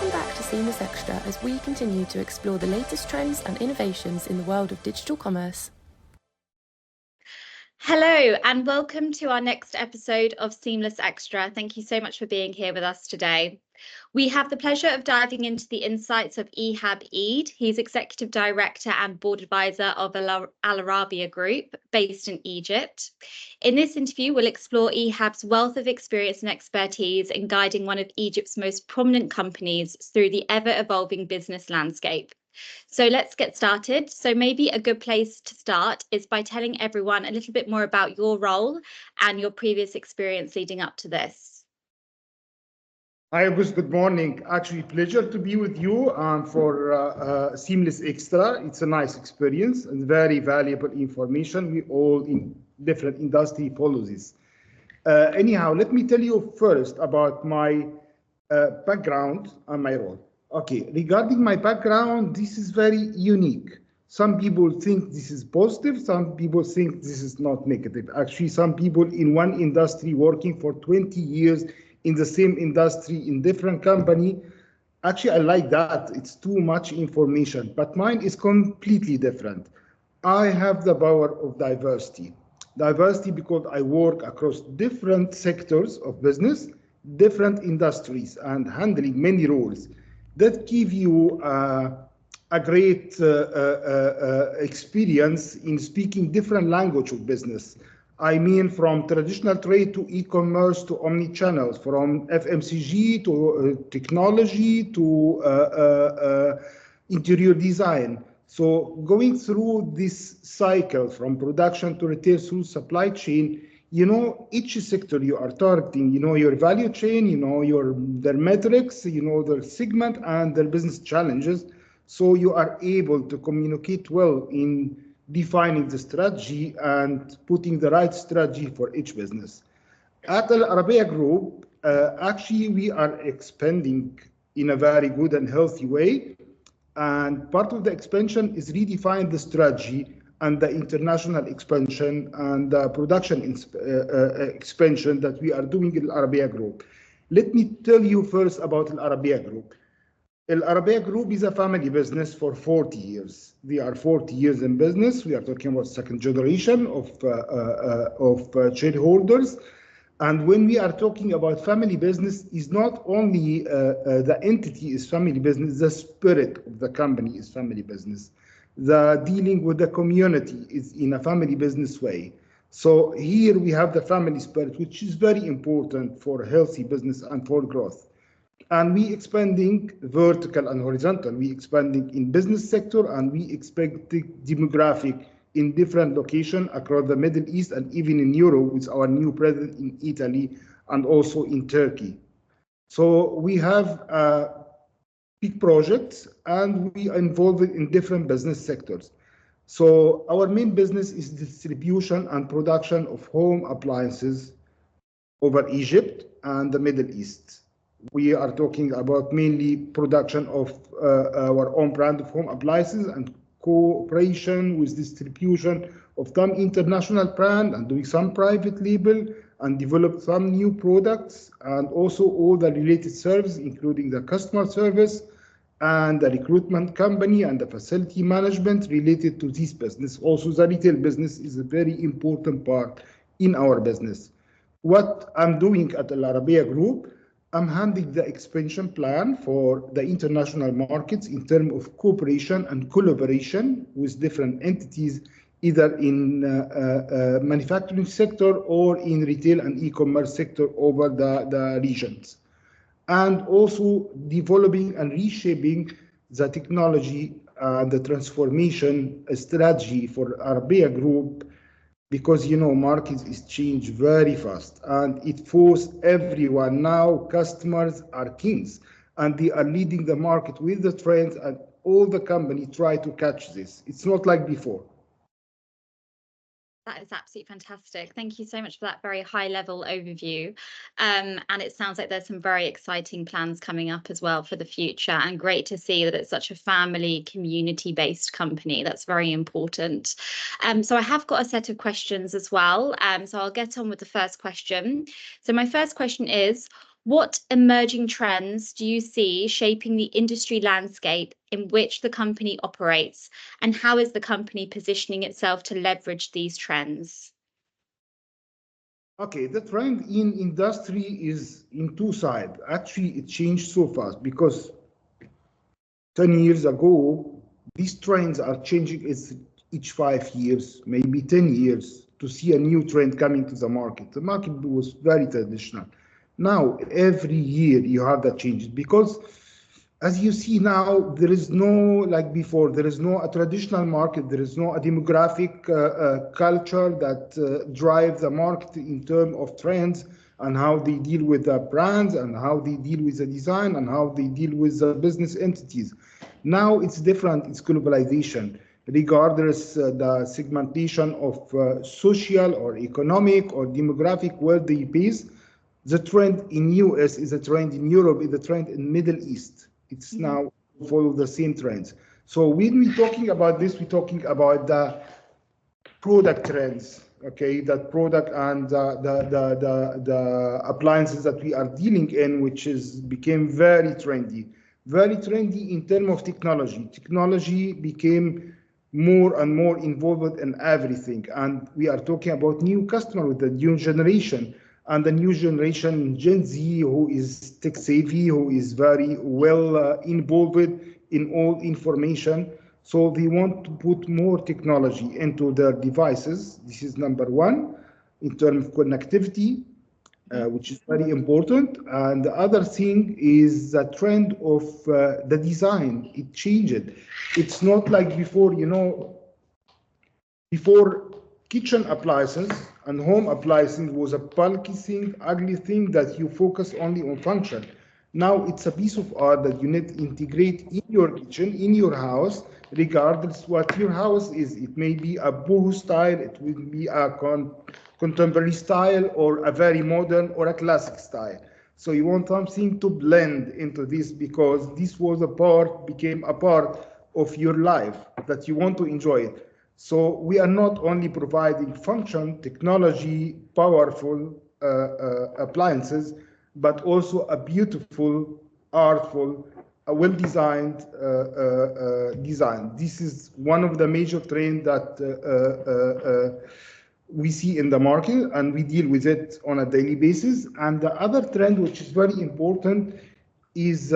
Welcome back to Seamless Xtra as we continue to explore the latest trends and innovations in the world of digital commerce. Hello and welcome to our next episode of Seamless Xtra. Thank you so much for being here with us today. We have the pleasure of diving into the insights of Ehab Eid. He's Executive Director and Board Advisor of Alarabia Group, based in Egypt. In this interview, we'll explore Ehab's wealth of experience and expertise in guiding one of Egypt's most prominent companies through the ever-evolving business landscape. So let's get started. So maybe a good place to start is by telling everyone a little bit more about your role and your previous experience leading up to this. Hi, August. Good morning. Actually, pleasure to be with you for Seamless Xtra. It's a nice experience and very valuable information. We all in different industry follow this. Anyhow, let me tell you first about my background and my role. Okay, regarding my background, this is very unique. Some people think this is positive, some people think this is not negative. Actually, some people in one industry working for 20 years in the same industry in different company. Actually, I like that. It's too much information, but mine is completely different. I have the power of diversity. Diversity because I work across different sectors of business, different industries, and handling many roles that give you a great experience in speaking different language of business. I mean, from traditional trade to e-commerce to omni-channels, from FMCG to technology to interior design. So going through this cycle from production to retail through supply chain, you know, each sector you are targeting, you know, your value chain, you know, their metrics, you know, their segment and their business challenges. So you are able to communicate well in defining the strategy and putting the right strategy for each business. At Alarabia Group, actually, we are expanding in a very good and healthy way. And part of the expansion is redefine the strategy and the international expansion and the production expansion that we are doing in Alarabia Group. Let me tell you first about Alarabia Group. Alarabia Group is a family business for 40 years. We are 40 years in business. We are talking about second generation of shareholders. And when we are talking about family business, is not only the entity is family business, the spirit of the company is family business. The dealing with the community is in a family business way. So here we have the family spirit, which is very important for healthy business and for growth. And we expanding vertical and horizontal. We expanding in business sector and we expanding demographic in different locations across the Middle East and even in Europe with our new presence in Italy and also in Turkey. So we have big projects and we are involved in different business sectors. So our main business is distribution and production of home appliances over Egypt and the Middle East. We are talking about mainly production of our own brand of home appliances and cooperation with distribution of some international brand and doing some private label and develop some new products and also all the related services, including the customer service and the recruitment company and the facility management related to this business. Also, the retail business is a very important part in our business. What I'm doing at Alarabia Group, I'm handling the expansion plan for the international markets in terms of cooperation and collaboration with different entities, either in manufacturing sector or in retail and e-commerce sector over the regions. And also developing and reshaping the technology and the transformation strategy for Alarabia Group, because you know markets is changed very fast and it forces everyone now. Customers are kings and they are leading the market with the trends and all the companies try to catch this. It's not like before. That is absolutely fantastic. Thank you so much for that very high level overview. And it sounds like there's some very exciting plans coming up as well for the future, and great to see that it's such a family community based company. That's very important. So I have got a set of questions as well. So I'll get on with the first question. So my first question is, What emerging trends do you see shaping the industry landscape in which the company operates, and how is the company positioning itself to leverage these trends? Okay, the trend in industry is in two sides. Actually, it changed so fast because 10 years ago, these trends are changing each 5 years, maybe 10 years, to see a new trend coming to the market. The market was very traditional. Now, every year you have that changes because as you see now, there is no, like before, there is no a traditional market, there is no a demographic culture that drives the market in terms of trends and how they deal with the brands and how they deal with the design and how they deal with the business entities. Now it's different, it's globalization. Regardless the segmentation of social or economic or demographic where they base, the trend in US is a trend in Europe, is a trend in Middle East. It's now follow the same trends. So when we're talking about this, we're talking about the product trends, okay, that product and the appliances that we are dealing in, which is became very trendy in terms of technology. Technology became more and more involved in everything, and we are talking about new customer with the new generation. And the new generation, Gen Z, who is tech savvy, who is very well involved in all information. So they want to put more technology into their devices. This is number one in terms of connectivity, which is very important. And the other thing is the trend of the design. It changed. It's not like before, before kitchen appliances and home appliances was a bulky thing, ugly thing that you focus only on function. Now it's a piece of art that you need to integrate in your kitchen, in your house, regardless what your house is. It may be a boho style, it will be a contemporary style, or a very modern or a classic style. So you want something to blend into this because this was became a part of your life that you want to enjoy it. So we are not only providing function, technology, powerful appliances, but also a beautiful, artful, a well-designed design. This is one of the major trends that we see in the market, and we deal with it on a daily basis. And the other trend, which is very important, is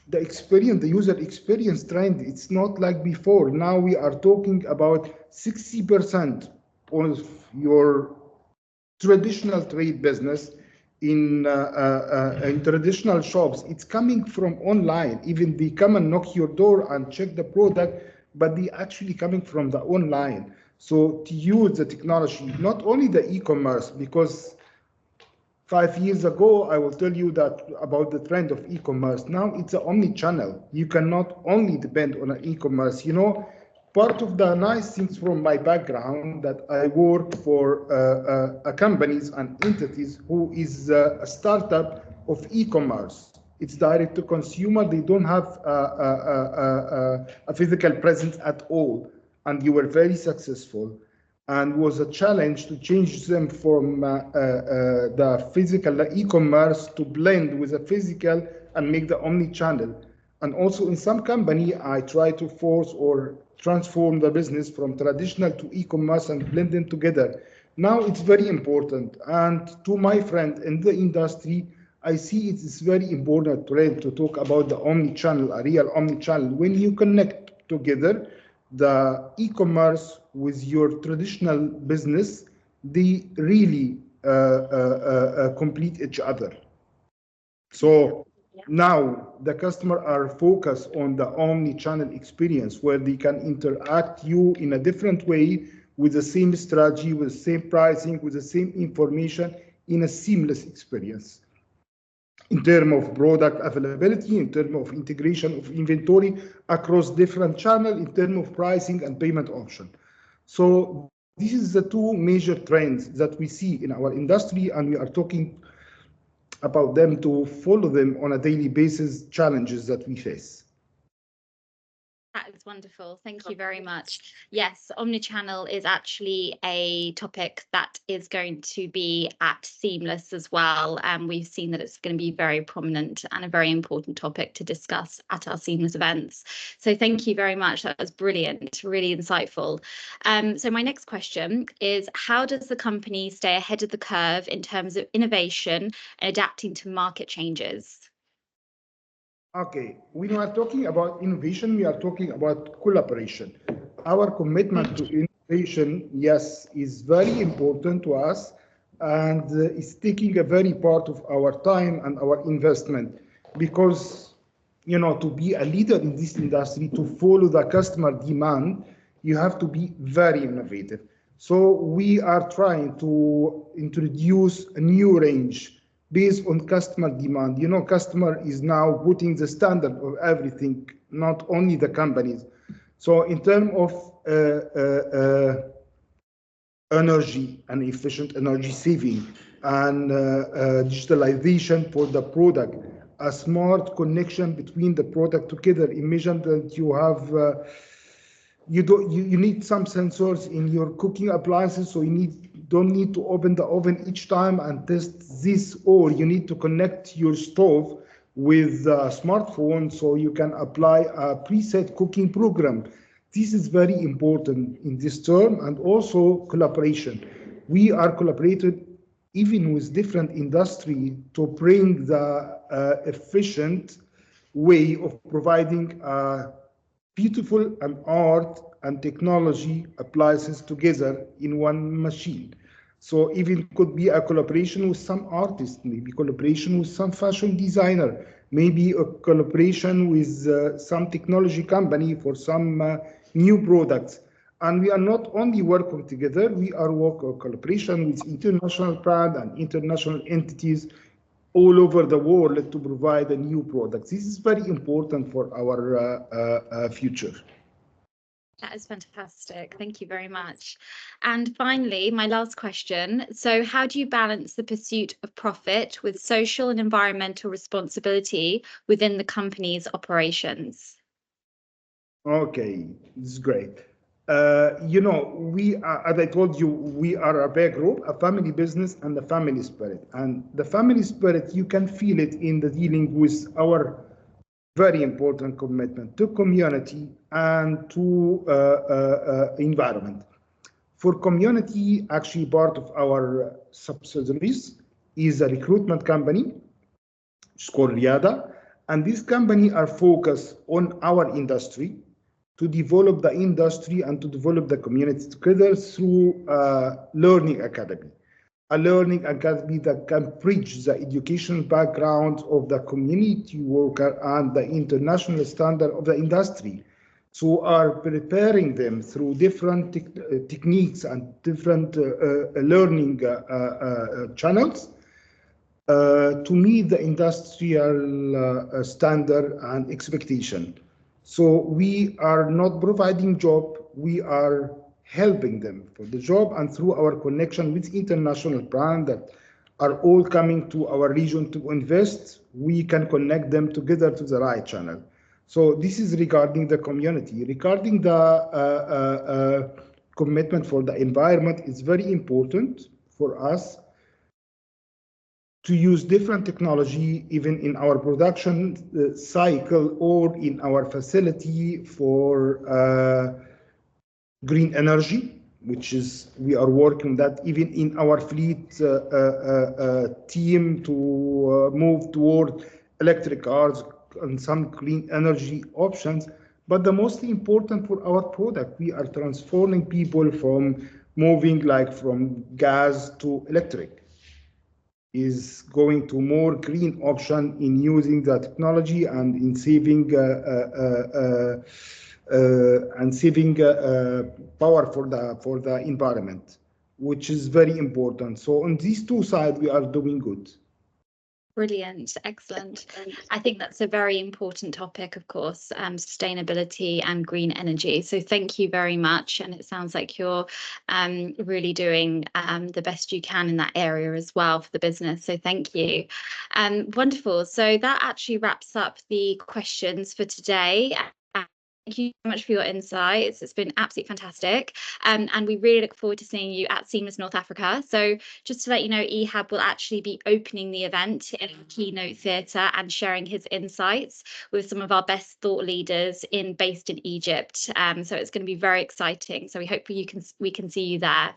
the experience, the user experience trend. It's not like before. Now we are talking about 60% of your traditional trade business in traditional shops. It's coming from online. Even they come and knock your door and check the product, but they actually coming from the online. So to use the technology, not only the e-commerce, because 5 years ago, I will tell you that about the trend of e-commerce. Now it's an omni-channel. You cannot only depend on an e-commerce. Part of the nice things from my background that I work for companies and entities who is a startup of e-commerce. It's direct to consumer. They don't have a physical presence at all, and you were very successful. And was a challenge to change them from the physical, the e-commerce, to blend with the physical and make the omni-channel. And also in some company, I try to force or transform the business from traditional to e-commerce and blend them together. Now it's very important. And to my friend in the industry, I see it is very important trend to talk about the omni-channel, a real omni-channel. When you connect together the e-commerce with your traditional business, they really complete each other. So now the customer are focused on the omni-channel experience where they can interact you in a different way with the same strategy, with the same pricing, with the same information in a seamless experience. In terms of product availability, in terms of integration of inventory across different channels, in terms of pricing and payment option. So this is the two major trends that we see in our industry, and we are talking about them to follow them on a daily basis, challenges that we face. That is wonderful. Thank you very much. Yes, omnichannel is actually a topic that is going to be at Seamless as well. And we've seen that it's going to be very prominent and a very important topic to discuss at our Seamless events. So thank you very much. That was brilliant, really insightful. So my next question is, how does the company stay ahead of the curve in terms of innovation and adapting to market changes? Okay, when we are talking about innovation, we are talking about collaboration. Our commitment to innovation, yes, is very important to us, and it's taking a very part of our time and our investment, because to be a leader in this industry, to follow the customer demand, you have to be very innovative. So we are trying to introduce a new range based on customer demand. Customer is now putting the standard of everything, not only the companies. So in terms of energy and efficient energy saving and digitalization for the product, a smart connection between the product together. Imagine that you have you need some sensors in your cooking appliances, so you don't need to open the oven each time and test this, or you need to connect your stove with a smartphone so you can apply a preset cooking program. This is very important in this term, and also collaboration. We are collaborating even with different industry to bring the efficient way of providing beautiful and art and technology appliances together in one machine. So even could be a collaboration with some artist, maybe collaboration with some fashion designer, maybe a collaboration with some technology company for some new products. And we are not only working together, we are working collaboration with international brand and international entities all over the world to provide a new product. This is very important for our future. That is fantastic. Thank you very much. And finally, my last question. So how do you balance the pursuit of profit with social and environmental responsibility within the company's operations? Okay, this is great. We are, as I told you, we are Alarabia Group, a family business and a family spirit. And the family spirit, you can feel it in the dealing with our very important commitment to community and to environment. For community, actually part of our subsidiaries is a recruitment company. It's called Riada. And this company are focused on our industry, to develop the industry and to develop the community together through learning academy. A learning academy that can bridge the educational background of the community worker and the international standard of the industry. So are preparing them through different techniques and different learning channels to meet the industrial standard and expectation. So we are not providing job, we are helping them for the job, and through our connection with international brands that are all coming to our region to invest, we can connect them together to the right channel. So this is regarding the community. Regarding the commitment for the environment, it's very important for us to use different technology even in our production cycle or in our facility for green energy, which is we are working that even in our fleet team to move toward electric cars and some clean energy options. But the most important for our product, we are transforming people from moving like from gas to electric, is going to more green option in using the technology and in saving power for the environment, which is very important. So on these two sides, we are doing good. Brilliant, excellent. I think that's a very important topic, of course, sustainability and green energy. So thank you very much. And it sounds like you're really doing the best you can in that area as well for the business. So thank you. Wonderful. So that actually wraps up the questions for today. Thank you so much for your insights. It's been absolutely fantastic. And we really look forward to seeing you at Seamless North Africa. So just to let you know, Ehab will actually be opening the event in a keynote theatre and sharing his insights with some of our best thought leaders based in Egypt. So it's going to be very exciting. So we hope we can see you there.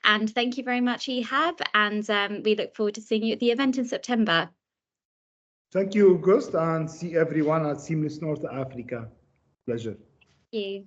And thank you very much, Ehab. And we look forward to seeing you at the event in September. Thank you, August, and see everyone at Seamless North Africa. Pleasure. Thank you.